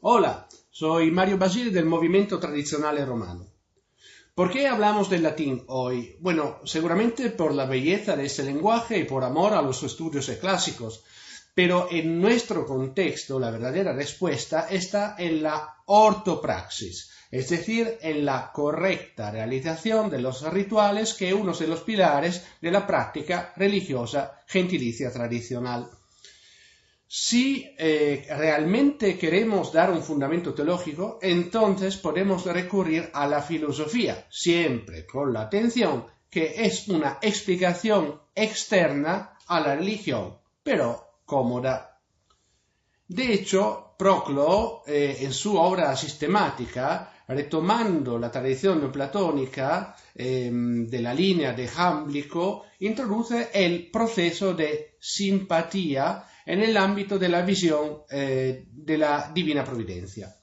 Hola, soy Mario Basile del Movimiento Tradicional Romano. ¿Por qué hablamos del latín hoy? Bueno, seguramente por la belleza de ese lenguaje y por amor a los estudios clásicos, pero en nuestro contexto la verdadera respuesta está en la ortopraxis, es decir, en la correcta realización de los rituales, que es uno de los pilares de la práctica religiosa gentilicia tradicional. Si realmente queremos dar un fundamento teológico, entonces podemos recurrir a la filosofía, siempre con la atención que es una explicación externa a la religión, pero cómoda. De hecho, Proclo, en su obra sistemática, retomando la tradición neoplatónica de la línea de Jámblico, introduce el proceso de simpatía en el ámbito de la visión de la divina providencia.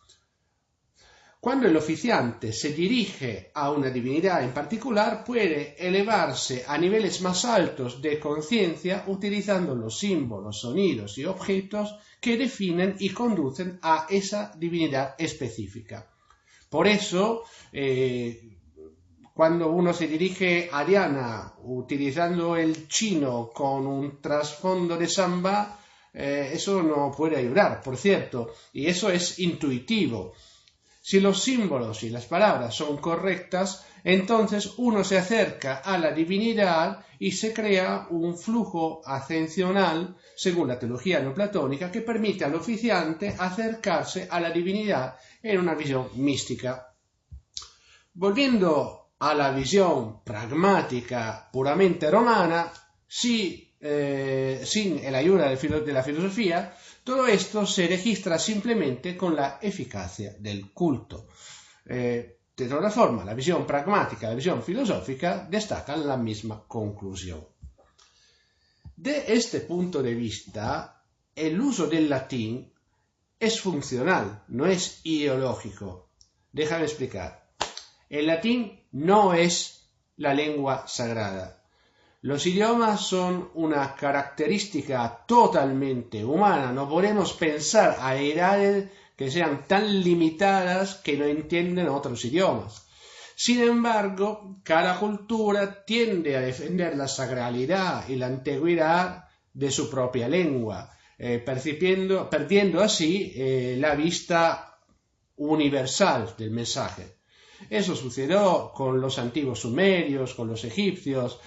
Cuando el oficiante se dirige a una divinidad en particular, puede elevarse a niveles más altos de conciencia utilizando los símbolos, sonidos y objetos que definen y conducen a esa divinidad específica. Por eso, cuando uno se dirige a Diana utilizando el chino con un trasfondo de samba, eso no puede ayudar, por cierto, y eso es intuitivo. Si los símbolos y las palabras son correctas, entonces uno se acerca a la divinidad y se crea un flujo ascensional, según la teología neoplatónica, que permite al oficiante acercarse a la divinidad en una visión mística. Volviendo a la visión pragmática puramente romana, sin la ayuda de la filosofía, todo esto se registra simplemente con la eficacia del culto. De todas formas, la visión pragmática y la visión filosófica destacan la misma conclusión. De este punto de vista, el uso del latín es funcional, no es ideológico. Déjame explicar. El latín no es la lengua sagrada. Los idiomas son una característica totalmente humana. No podemos pensar a edades que sean tan limitadas que no entienden otros idiomas. Sin embargo, cada cultura tiende a defender la sacralidad y la antigüedad de su propia lengua, perdiendo así la vista universal del mensaje. Eso sucedió con los antiguos sumerios, con los egipcios,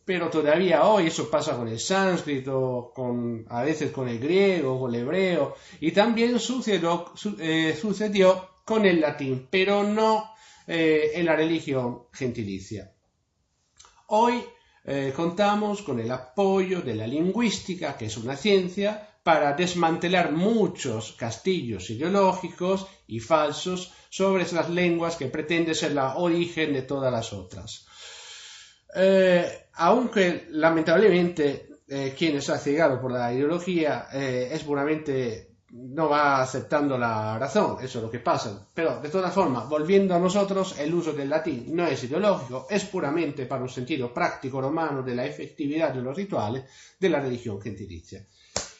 pero todavía hoy eso pasa con el sánscrito, a veces con el griego, con el hebreo, y también sucedió con el latín, pero no en la religión gentilicia. Hoy contamos con el apoyo de la lingüística, que es una ciencia, para desmantelar muchos castillos ideológicos y falsos sobre las lenguas que pretenden ser la origen de todas las otras. Aunque lamentablemente quien está cegado por la ideología es puramente no va aceptando la razón, eso es lo que pasa. Pero de todas formas, volviendo a nosotros, el uso del latín no es ideológico, es puramente para un sentido práctico romano de la efectividad de los rituales de la religión gentilicia.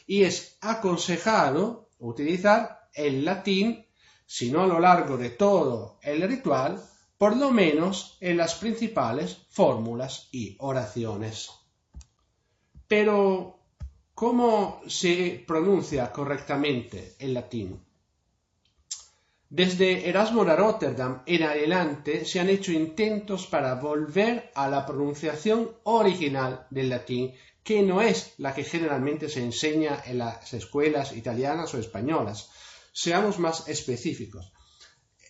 Y es aconsejado utilizar el latín, si no a lo largo de todo el ritual, por lo menos en las principales fórmulas y oraciones. Pero, ¿cómo se pronuncia correctamente el latín? Desde Erasmo de Rotterdam en adelante se han hecho intentos para volver a la pronunciación original del latín, que no es la que generalmente se enseña en las escuelas italianas o españolas. Seamos más específicos.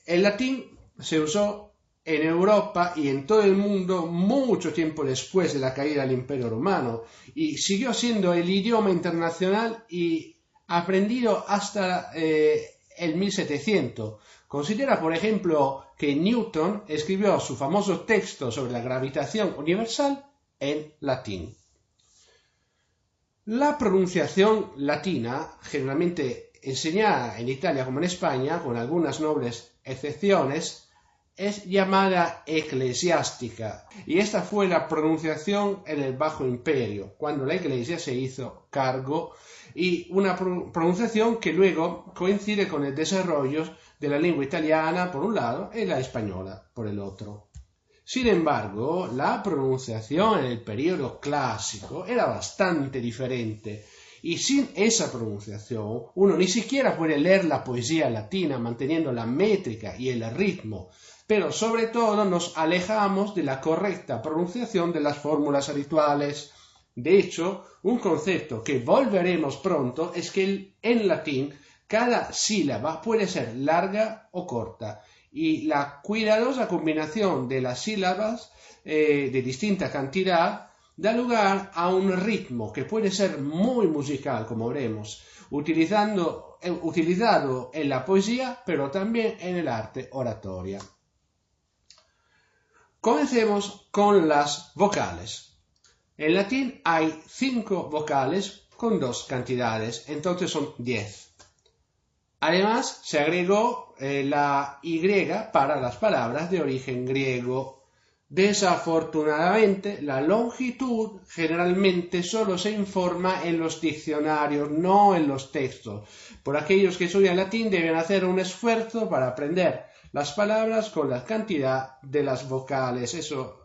El latín se usó en Europa y en todo el mundo mucho tiempo después de la caída del Imperio Romano y siguió siendo el idioma internacional y aprendido hasta el 1700. Considera, por ejemplo, que Newton escribió su famoso texto sobre la gravitación universal en latín. La pronunciación latina, generalmente enseñada en Italia como en España, con algunas nobles excepciones, es llamada eclesiástica, y esta fue la pronunciación en el Bajo Imperio, cuando la Iglesia se hizo cargo, y una pronunciación que luego coincide con el desarrollo de la lengua italiana por un lado y la española por el otro. Sin embargo, la pronunciación en el periodo clásico era bastante diferente, y sin esa pronunciación uno ni siquiera puede leer la poesía latina manteniendo la métrica y el ritmo, pero sobre todo nos alejamos de la correcta pronunciación de las fórmulas habituales. De hecho, un concepto que volveremos pronto es que en latín cada sílaba puede ser larga o corta, y la cuidadosa combinación de las sílabas de distinta cantidad da lugar a un ritmo que puede ser muy musical, como veremos, utilizado en la poesía, pero también en el arte oratoria. Comencemos con las vocales. En latín hay 5 vocales con 2 cantidades, entonces son 10. Además, se agregó la Y para las palabras de origen griego. Desafortunadamente, la longitud generalmente solo se informa en los diccionarios, no en los textos. Por aquellos que estudian latín deben hacer un esfuerzo para aprender las palabras con la cantidad de las vocales. Eso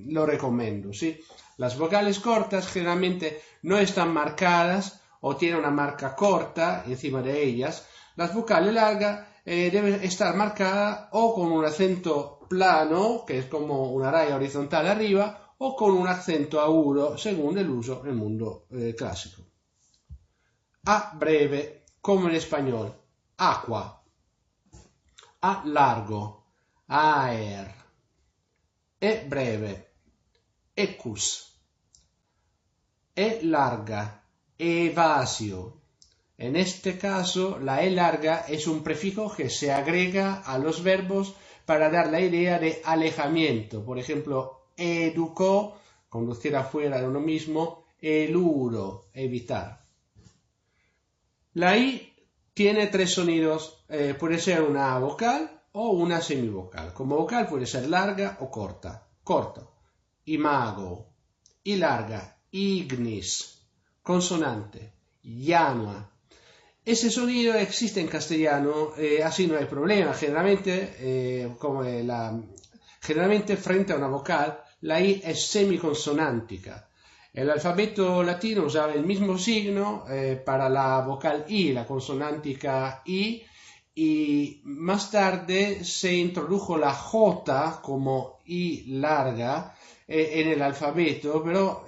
lo recomiendo, ¿sí? Las vocales cortas generalmente no están marcadas o tienen una marca corta encima de ellas. Las vocales largas deben estar marcadas o con un acento plano, que es como una raya horizontal arriba, o con un acento agudo, según el uso en el mundo clásico. A breve, como en español, aqua. A largo, aer. E breve, ecus. E larga, evasio. En este caso, la E larga es un prefijo que se agrega a los verbos para dar la idea de alejamiento. Por ejemplo, educó, conducir afuera de uno mismo, eluro, evitar. La I tiene 3 sonidos, puede ser una vocal o una semivocal. Como vocal puede ser larga o corta. Corto, imago. Y larga, ignis. Consonante, llanua. Ese sonido existe en castellano, así no hay problema. Generalmente frente a una vocal, la I es semiconsonántica. El alfabeto latino usaba el mismo signo para la vocal I, la consonántica I, y más tarde se introdujo la J como I larga en el alfabeto, pero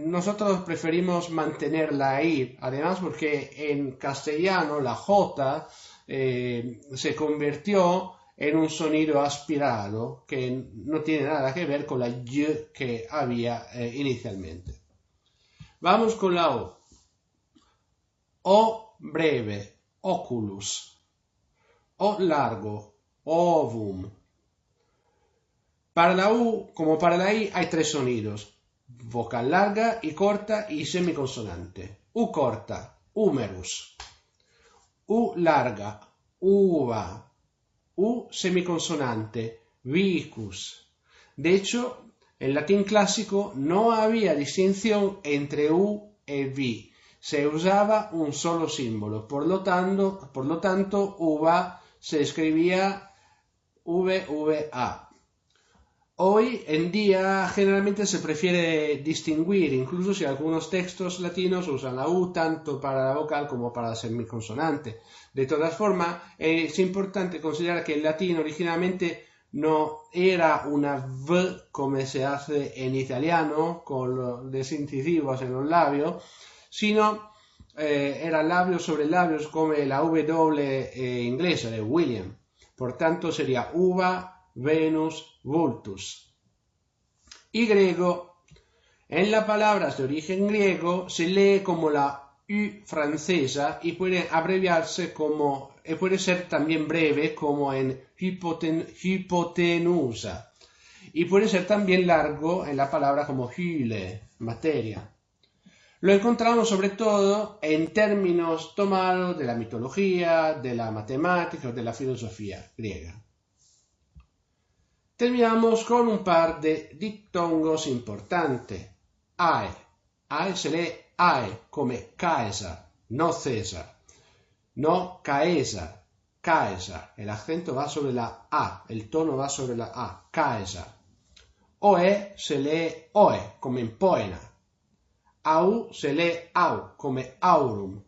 nosotros preferimos mantener la I, además porque en castellano la J se convirtió en un sonido aspirado que no tiene nada que ver con la Y que había inicialmente. Vamos con la O. O breve, oculus. O largo, ovum. Para la U, como para la I, hay 3 sonidos. Vocal larga y corta y semiconsonante. U corta, humerus. U larga, uva. U semiconsonante, vicus. De hecho, en latín clásico no había distinción entre U y vi. Se usaba un solo símbolo. Por lo tanto, uva se escribía VVA. Hoy en día generalmente se prefiere distinguir, incluso si algunos textos latinos usan la U tanto para la vocal como para la semiconsonante. De todas formas, es importante considerar que el latín originalmente no era una V como se hace en italiano, con los incisivos en los labios, sino era labios sobre labios como la W inglesa de William. Por tanto, sería uva, Venus, vultus. Y griego. En las palabras de origen griego se lee como la U francesa y puede abreviarse como, y puede ser también breve como en hipotenusa. Y puede ser también largo en la palabra como hyle, materia. Lo encontramos sobre todo en términos tomados de la mitología, de la matemática o de la filosofía griega. Terminamos con un par de diptongos importantes. AE. AE se lee AE come Caesar, no César. No Caesar, Caesar. El acento va sobre la A, el tono va sobre la A, Caesar. OE se lee OE come in poena. AU se lee AU come aurum.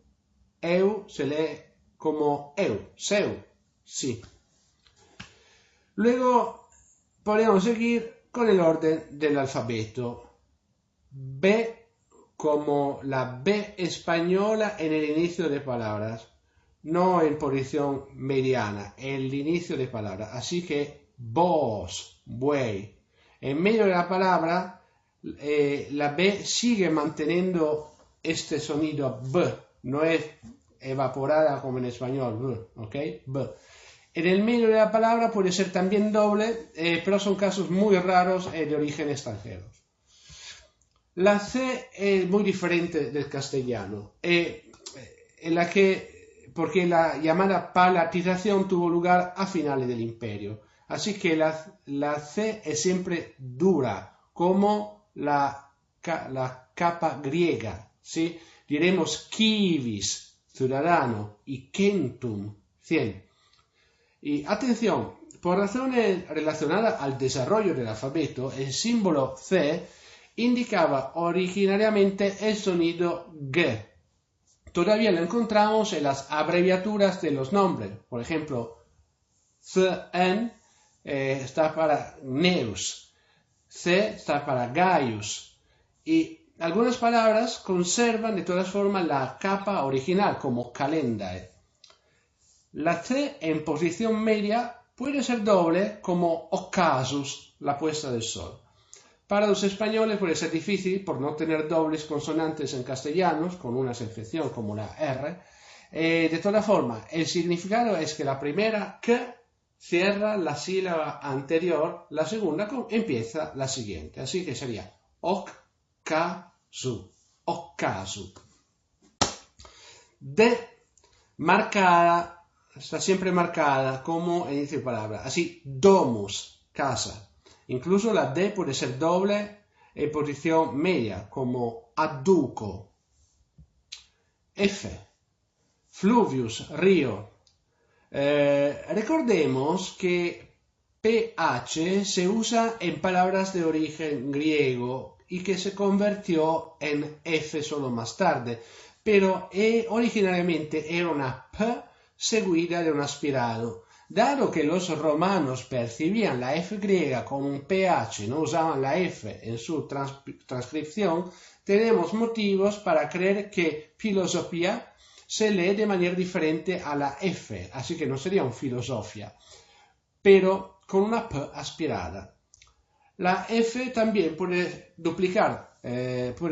EU se lee como EU, seu, sí. Luego podemos seguir con el orden del alfabeto. B como la B española en el inicio de palabras, no en posición mediana, en el inicio de palabras. Así que vos, buey. En medio de la palabra, la B sigue manteniendo este sonido B, no es evaporada como en español, B, ¿ok? B. En el medio de la palabra puede ser también doble, pero son casos muy raros de origen extranjero. La C es muy diferente del castellano, porque la llamada palatización tuvo lugar a finales del imperio. Así que la C es siempre dura, como la capa griega, ¿sí? Diremos civis, ciudadano, y centum, 100. Y atención, por razones relacionadas al desarrollo del alfabeto, el símbolo C indicaba originariamente el sonido G. Todavía lo encontramos en las abreviaturas de los nombres. Por ejemplo, CN está para Neus, C está para Gaius. Y algunas palabras conservan de todas formas la capa original, como calendae. La C en posición media puede ser doble, como ocasus, la puesta del sol. Para los españoles puede ser difícil por no tener dobles consonantes en castellanos, con una excepción como la R. De todas formas, el significado es que la primera K cierra la sílaba anterior, la segunda empieza la siguiente. Así que sería ocasu, ocasu. D marcada, está siempre marcada como inicio de palabra. Así, domus, casa. Incluso la D puede ser doble en posición media, como adduco. F. Fluvius, río. Recordemos que PH se usa en palabras de origen griego y que se convirtió en F solo más tarde, pero originariamente era una P seguida de un aspirado. Dado que los romanos percibían la F griega como un PH y no usaban la F en su transcripción, tenemos motivos para creer que filosofía se lee de manera diferente a la F, así que no sería un filosofia, pero con una P aspirada. La F también puede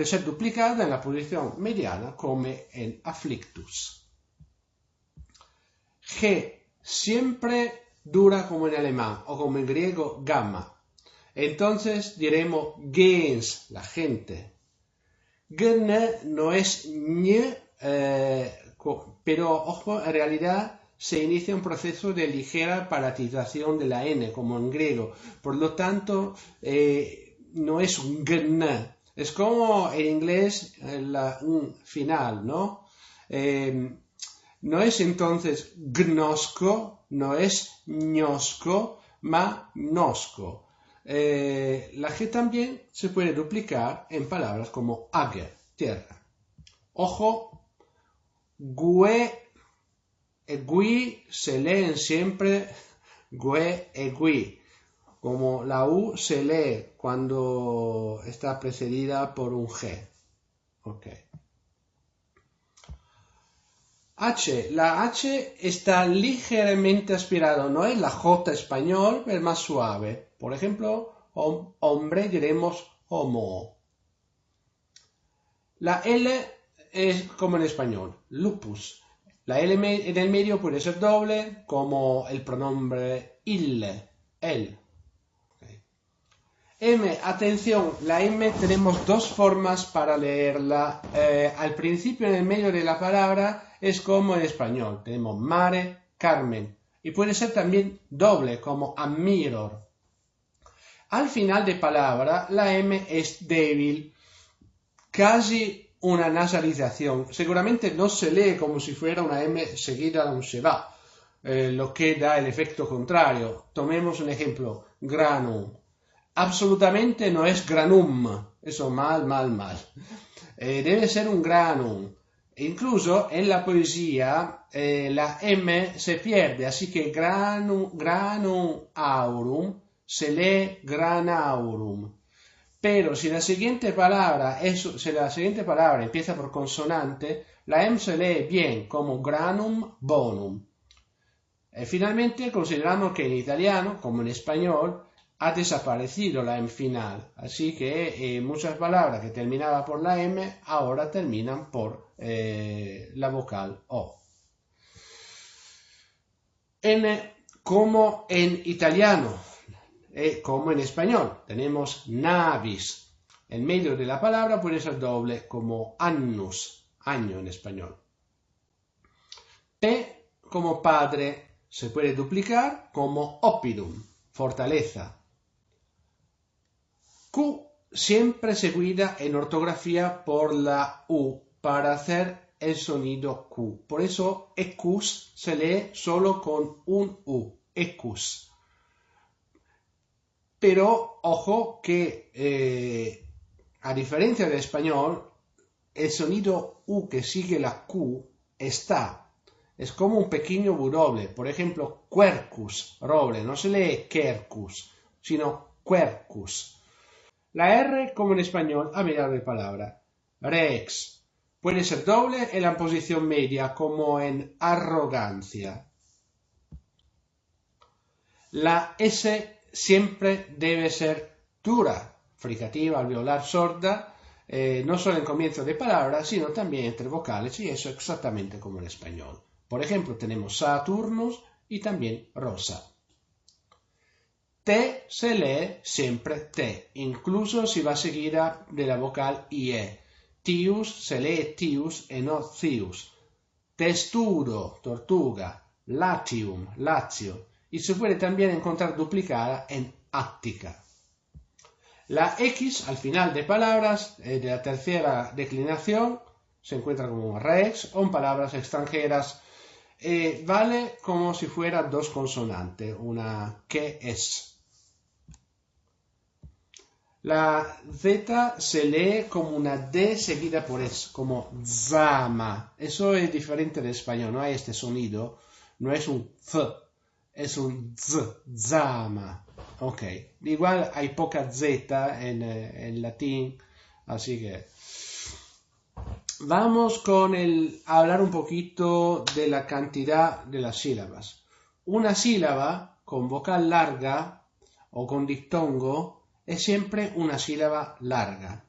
ser duplicada en la posición mediana como en afflictus. G siempre dura como en alemán o como en griego gamma. Entonces diremos gens, la gente. Gn no es ñ, pero ojo, en realidad se inicia un proceso de ligera palatización de la N, como en griego. Por lo tanto, no es un gn. Es como en inglés la final, ¿no? No es entonces gnosco, no es ñosco, ma nosco. La G también se puede duplicar en palabras como ager, tierra. Ojo, gue e gui se leen siempre gue e gui, como la U se lee cuando está precedida por un G. Okay. H. La H está ligeramente aspirada, no es la J español, pero es más suave. Por ejemplo, hombre diremos homo. La L es como en español, lupus. La L en el medio puede ser doble, como el pronombre él. Okay. M, atención, la M tenemos dos formas para leerla. Al principio, en el medio de la palabra, es como en español. Tenemos mare, Carmen. Y puede ser también doble, como admiror. Al final de palabra, la M es débil, casi una nasalización. Seguramente no se lee como si fuera una M seguida de un se va, lo que da el efecto contrario. Tomemos un ejemplo, granum. Absolutamente no es granum, eso mal. Debe ser un granum. Incluso en la poesía la M se pierde, así que granum aurum se lee granaurum. Pero si la siguiente palabra empieza por consonante, la M se lee bien como granum bonum. Finalmente consideramos que en italiano, como en español, ha desaparecido la M final, así que muchas palabras que terminaban por la M ahora terminan por la vocal O. Como en italiano, como en español, tenemos navis. En medio de la palabra puede ser doble, como annus, año en español. P como padre se puede duplicar como oppidum, fortaleza. Q siempre seguida en ortografía por la U para hacer el sonido Q. Por eso ecus se lee solo con un U, ecus. Pero ojo que a diferencia del español, el sonido U que sigue la Q es como un pequeño W. Por ejemplo, quercus, roble, no se lee quercus, sino quercus. La R, como en español, a mitad de palabra. Rex. Puede ser doble en la posición media, como en arrogancia. La S siempre debe ser dura, fricativa, alveolar, sorda, no solo en comienzo de palabra, sino también entre vocales, y eso exactamente como en español. Por ejemplo, tenemos Saturnus y también Rosa. T se lee siempre T, incluso si va seguida de la vocal IE. Tius se lee Tius y no Cius. Testudo, tortuga. Latium, Lazio. Y se puede también encontrar duplicada en Áctica. La X al final de palabras de la tercera declinación se encuentra como rex o en palabras extranjeras. Vale como si fuera dos consonantes, una que es. La Z se lee como una D seguida por S, como zama. Eso es diferente del español, no hay este sonido, no es un Z, es un Z, zama. Ok, igual hay poca Z en latín, así que vamos con a hablar un poquito de la cantidad de las sílabas. Una sílaba con vocal larga o con diptongo es siempre una sílaba larga.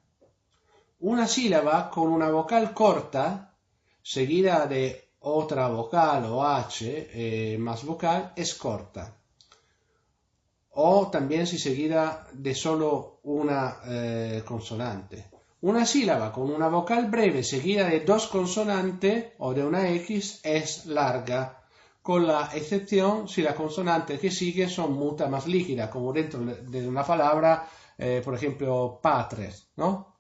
Una sílaba con una vocal corta, seguida de otra vocal o H más vocal, es corta. O también si seguida de solo una consonante. Una sílaba con una vocal breve seguida de dos consonantes o de una X es larga, con la excepción si la consonante que sigue son muta más líquida, como dentro de una palabra, por ejemplo, patres, ¿no?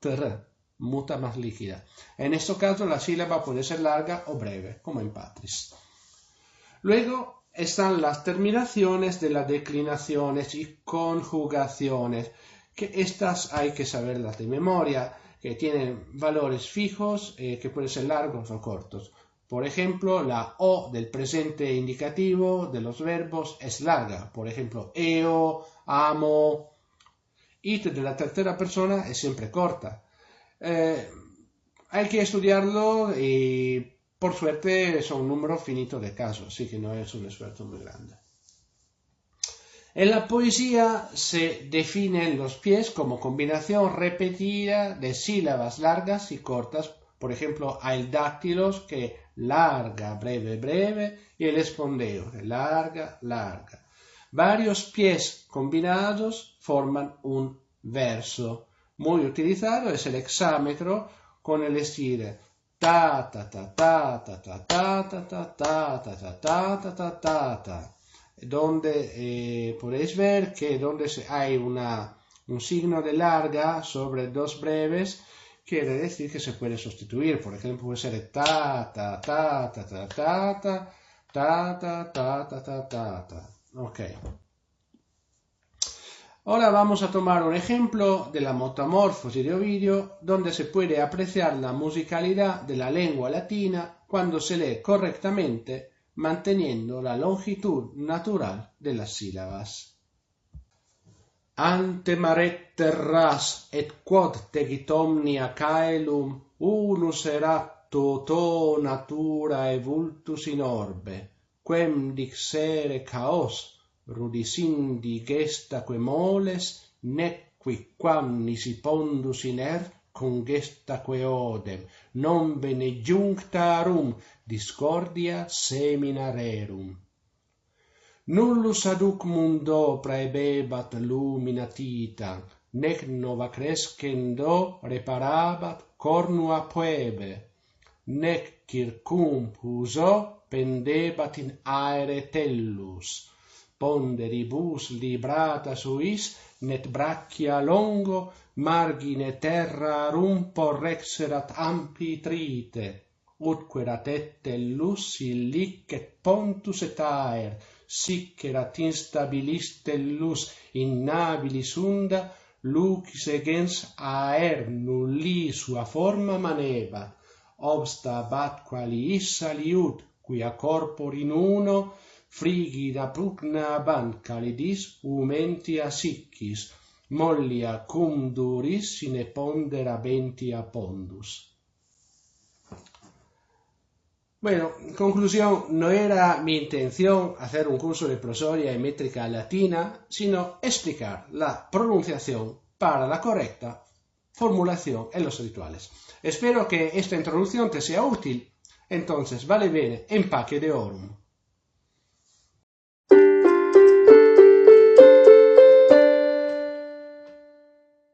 Muta más líquida. En este caso la sílaba puede ser larga o breve, como en patris. Luego están las terminaciones de las declinaciones y conjugaciones, que estas hay que saberlas de memoria, que tienen valores fijos que pueden ser largos o cortos. Por ejemplo, la O del presente indicativo de los verbos es larga. Por ejemplo, eo, amo. It de la tercera persona es siempre corta. Hay que estudiarlo y por suerte son un número finito de casos, así que no es un esfuerzo muy grande. En la poesía se definen los pies como combinación repetida de sílabas largas y cortas. Por ejemplo, hay el dáctilos que larga, breve, breve, y el espondeo, larga, larga. Varios pies combinados forman un verso. Muy utilizado es el hexámetro con el estilo ta ta ta ta ta ta ta ta ta ta ta ta ta ta ta ta. donde podéis ver que donde hay un signo de larga sobre dos breves, quiere decir que se puede sustituir. Por ejemplo, puede ser ta, ta, ta, ta, ta, ta, ta, ta, ta, ta, ta, ta, ta, ta. Ok. Ahora vamos a tomar un ejemplo de la metamorfosis de Ovidio, donde se puede apreciar la musicalidad de la lengua latina cuando se lee correctamente, manteniendo la longitud natural de las sílabas. Ante mare terras et quod tegit omnia caelum unus erat to natura e vultus in orbe, quem dixere chaos rudisindi gestaque moles, nequi quam nisi pondus iner con gestaque odem, non bene junctarum discordia semina rerum. Nullus aduc mundo praebebat lumina tita, nec nova crescendo reparabat cornua puebe, nec circumpus pendebat in aere tellus, ponderibus librata suis, net brachia longo, margine terrarum porrexerat ampitrite, utquerat et tellus illicet pontus et aer, sic erat instabilis tellus innabilis unda, lucis egens aer nulli sua forma manebat, obstabat qualis aliud, quia corpor in uno, frigida pugna ban calidis umentia siccis, mollia cum duris sine pondera bentia pondus. Bueno, en conclusión, no era mi intención hacer un curso de prosodia y métrica latina, sino explicar la pronunciación para la correcta formulación en los rituales. Espero que esta introducción te sea útil. Entonces, vale bene, empaque de orum.